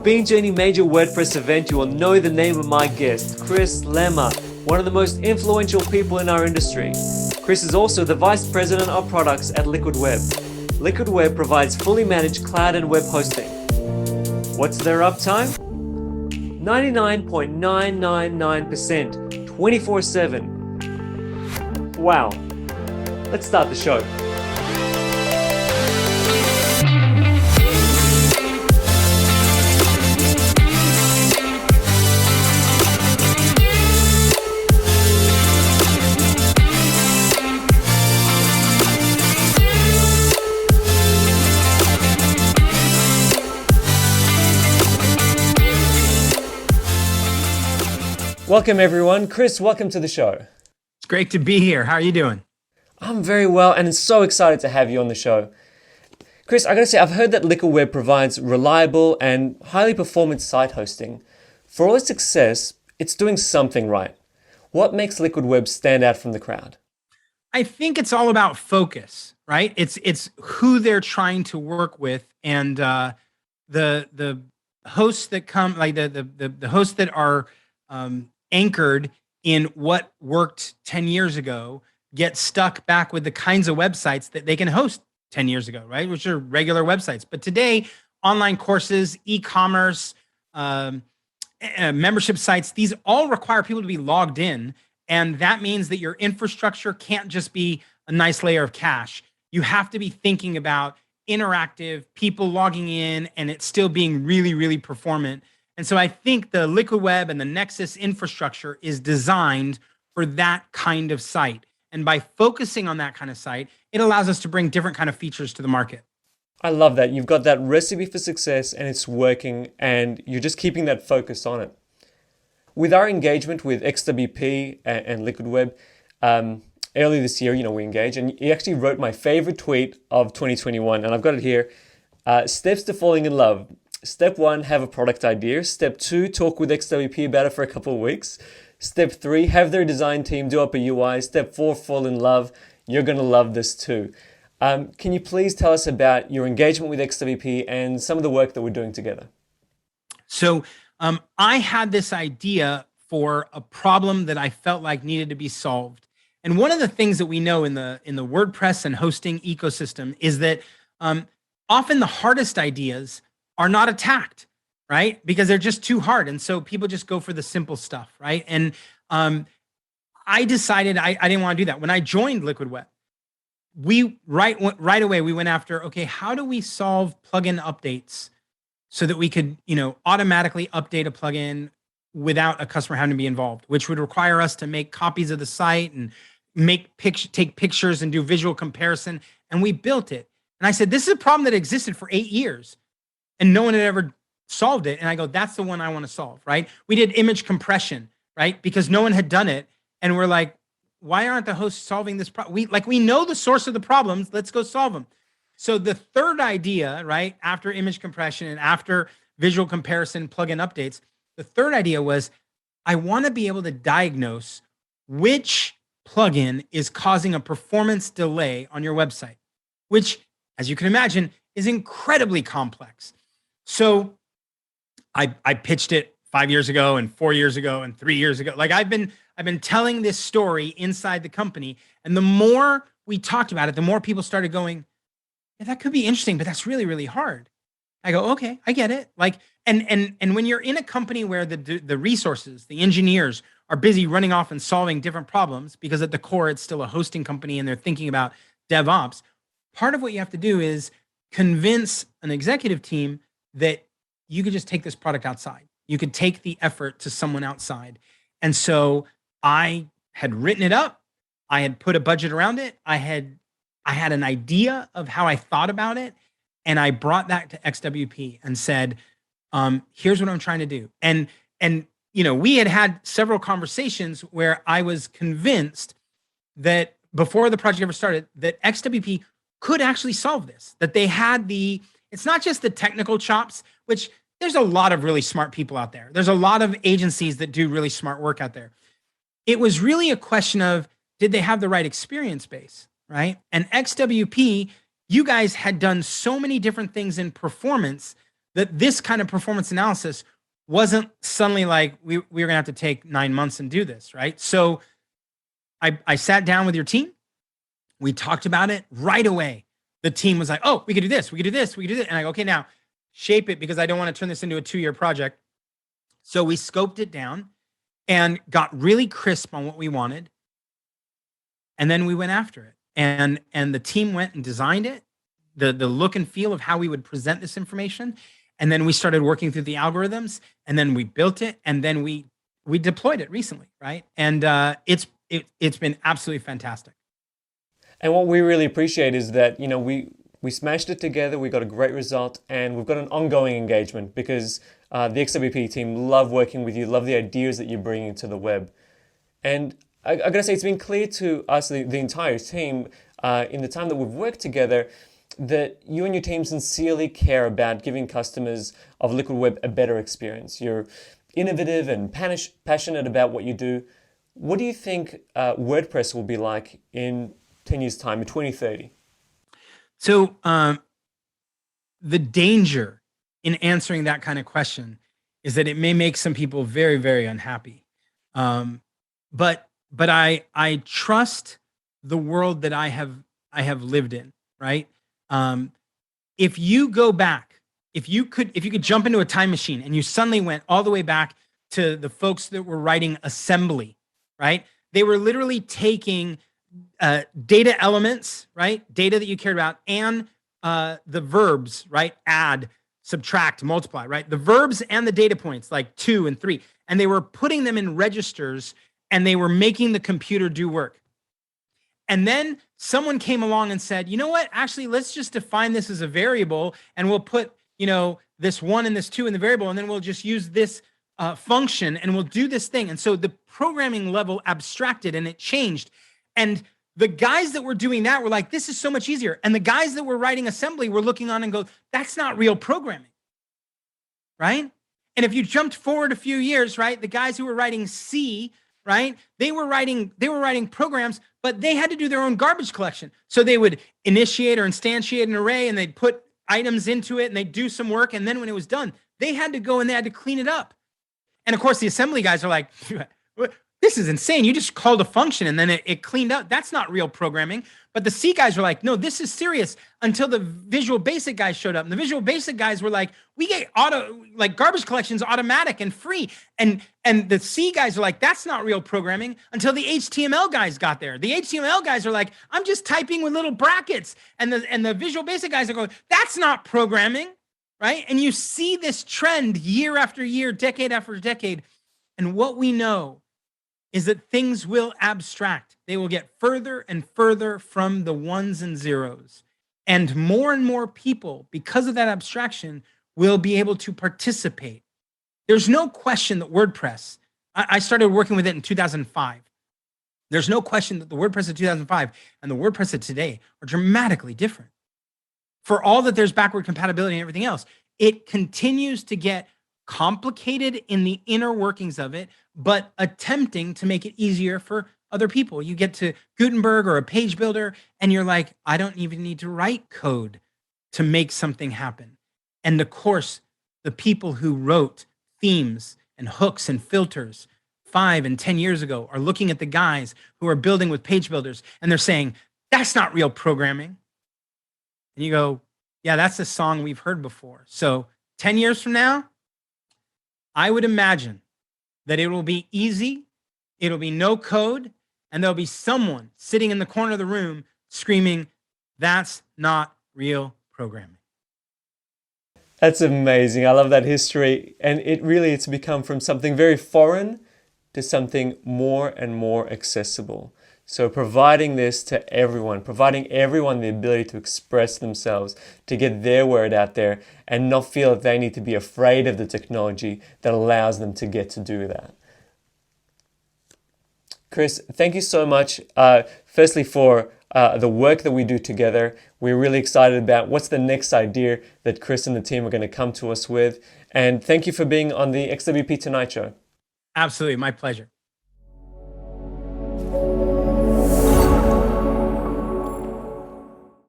you've been to any major WordPress event, you will know the name of my guest, Chris Lema, one of the most influential people in our industry. Chris is also the Vice President of Products at LiquidWeb. LiquidWeb provides fully managed cloud and web hosting. What's their uptime? 99.999%, 24/7. Wow. Let's start the show. Welcome everyone. Chris, welcome to the show. It's great to be here. How are you doing? I'm very well and so excited to have you on the show. Chris, I gotta say, I've heard that LiquidWeb provides reliable and highly performant site hosting. For all its success, it's doing something right. What makes LiquidWeb stand out from the crowd? I think it's all about focus, right? It's who they're trying to work with, and the hosts that come, like the hosts that are anchored in what worked 10 years ago, get stuck back with the kinds of websites that they can host 10 years ago, right? Which are regular websites. But today, online courses, e-commerce, membership sites, these all require people to be logged in. And that means that your infrastructure can't just be a nice layer of cache. You have to be thinking about interactive people logging in and it still being really, really performant. And so I think the LiquidWeb and the Nexcess infrastructure is designed for that kind of site. And by focusing on that kind of site, it allows us to bring different kind of features to the market. I love that. You've got that recipe for success and it's working and you're just keeping that focus on it. With our engagement with XWP and LiquidWeb, earlier this year, we engaged, and he actually wrote my favorite tweet of 2021, and I've got it here. Steps to falling in love. Step 1, have a product idea. Step 2, talk with XWP about it for a couple of weeks. Step 3, have their design team do up a UI. Step 4, fall in love. You're going to love this too. Can you please tell us about your engagement with XWP and some of the work that we're doing together? So I had this idea for a problem that I felt like needed to be solved. And one of the things that we know in the WordPress and hosting ecosystem is that often the hardest ideas are not attacked, right? Because they're just too hard. And so people just go for the simple stuff, right? And I decided I didn't want to do that. When I joined LiquidWeb, we right away, we went after, okay, how do we solve plugin updates so that we could, automatically update a plugin without a customer having to be involved, which would require us to make copies of the site and take pictures and do visual comparison. And we built it. And I said, this is a problem that existed for 8 years. And no one had ever solved it. And I go, that's the one I want to solve, right? We did image compression, right? Because no one had done it. And we're like, why aren't the hosts solving this problem? We know the source of the problems. Let's go solve them. So the third idea, right, after image compression and after visual comparison plugin updates, the third idea was, I want to be able to diagnose which plugin is causing a performance delay on your website, which, as you can imagine, is incredibly complex. So I pitched it 5 years ago and 4 years ago and 3 years ago. Like I've been telling this story inside the company. And the more we talked about it, the more people started going, yeah, that could be interesting, but that's really, really hard. I go, okay, I get it. And when you're in a company where the resources, the engineers are busy running off and solving different problems, because at the core, it's still a hosting company and they're thinking about DevOps, part of what you have to do is convince an executive team that you could just take this product outside. You could take the effort to someone outside. And so I had written it up. I had put a budget around it. I had an idea of how I thought about it. And I brought that to XWP and said, here's what I'm trying to do. And we had several conversations where I was convinced that before the project ever started, that XWP could actually solve this, that they had it's not just the technical chops, which there's a lot of really smart people out there. There's a lot of agencies that do really smart work out there. It was really a question of, did they have the right experience base, right? And XWP, you guys had done so many different things in performance that this kind of performance analysis wasn't suddenly like we were going to have to take 9 months and do this, right? So I sat down with your team. We talked about it right away. The team was like, oh, we could do this, we could do this, we could do this. And I go, okay, now shape it, because I don't want to turn this into a 2-year project. So we scoped it down and got really crisp on what we wanted. And then we went after it. And the team went and designed it, the look and feel of how we would present this information. And then we started working through the algorithms, and then we built it, and then we deployed it recently, right? And it's been absolutely fantastic. And what we really appreciate is that, you know, we smashed it together, we got a great result, and we've got an ongoing engagement because the XWP team love working with you, love the ideas that you're bringing to the web. And I gotta say, it's been clear to us, the entire team, in the time that we've worked together, that you and your team sincerely care about giving customers of LiquidWeb a better experience. You're innovative and passionate about what you do. What do you think WordPress will be like in 10 years' time, in 2030? So the danger in answering that kind of question is that it may make some people very, very unhappy. But I trust the world that I have lived in, right? If you go back, if you could jump into a time machine and you suddenly went all the way back to the folks that were writing assembly, right? They were literally taking data elements, right? Data that you cared about, and the verbs, right? Add, subtract, multiply, right? The verbs and the data points, like 2 and 3, and they were putting them in registers, and they were making the computer do work. And then someone came along and said, you know what, actually, let's just define this as a variable, and we'll put, you know, this 1 and this 2 in the variable, and then we'll just use this function, and we'll do this thing. And so the programming level abstracted, and it changed. And the guys that were doing that were like, this is so much easier. And the guys that were writing assembly were looking on and go, that's not real programming, right? And if you jumped forward a few years, right, the guys who were writing C, right, they were writing programs, but they had to do their own garbage collection. So they would initiate or instantiate an array, and they'd put items into it, and they'd do some work. And then when it was done, they had to go and they had to clean it up. And of course, the assembly guys are like, this is insane. You just called a function and then it cleaned up. That's not real programming. But the C guys were like, no, this is serious, until the Visual Basic guys showed up. And the Visual Basic guys were like, we get garbage collections automatic and free. And the C guys are like, that's not real programming, until the HTML guys got there. The HTML guys are like, I'm just typing with little brackets. And the Visual Basic guys are going, that's not programming, right? And you see this trend year after year, decade after decade. And what we know is that things will abstract. They will get further and further from the ones and zeros. And more people, because of that abstraction, will be able to participate. There's no question that WordPress, I started working with it in 2005. There's no question that the WordPress of 2005 and the WordPress of today are dramatically different. For all that there's backward compatibility and everything else, it continues to get complicated in the inner workings of it, but attempting to make it easier for other people. You get to Gutenberg or a page builder, and you're like, I don't even need to write code to make something happen. And of course, the people who wrote themes and hooks and filters 5 and 10 years ago are looking at the guys who are building with page builders, and they're saying, that's not real programming. And you go, yeah, that's a song we've heard before. So 10 years from now, I would imagine that it will be easy, it'll be no code, and there'll be someone sitting in the corner of the room screaming, that's not real programming. That's amazing. I love that history. And it's become from something very foreign to something more and more accessible. So providing this to everyone, providing everyone the ability to express themselves, to get their word out there and not feel that they need to be afraid of the technology that allows them to get to do that. Chris, thank you so much. Firstly, for the work that we do together. We're really excited about what's the next idea that Chris and the team are going to come to us with. And thank you for being on the XWP Tonight Show. Absolutely. My pleasure.